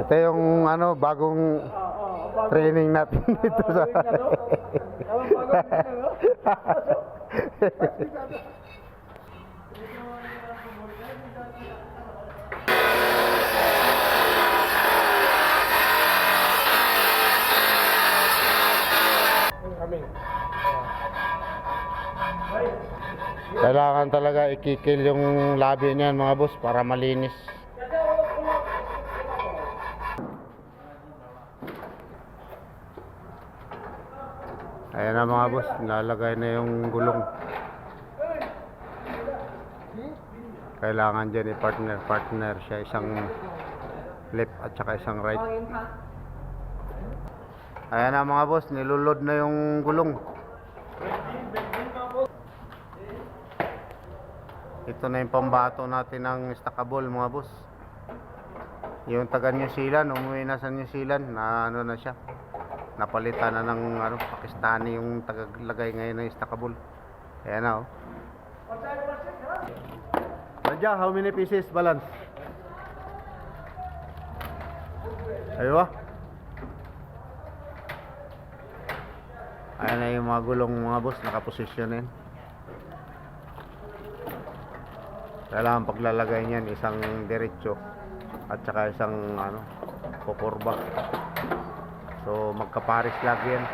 Ito yung ano, bagong training natin dito sa Kailangan talaga ikikil yung labi niyan mga boss para malinis. Ayan na mga boss, nilalagay na yung gulong. Kailangan dyan i-partner siya, isang left at saka isang right. Ayan na mga boss, nilulod na yung gulong. Ito na yung pambato natin ng stackable mga boss. Yung taga New Zealand, umuwi na sa New Zealand na ano na siya. Napalitan na ng ano, Pakistani yung tagalagay ngayon ng stackable. Ayan na oh. Radya, how many pieces balance? Aywa. Ayan na yung mga gulong mga boss, nakaposisyonin. Kailangan paglalagay niyan isang diretso at saka isang ano, kukurba. So magkapares lagi yan.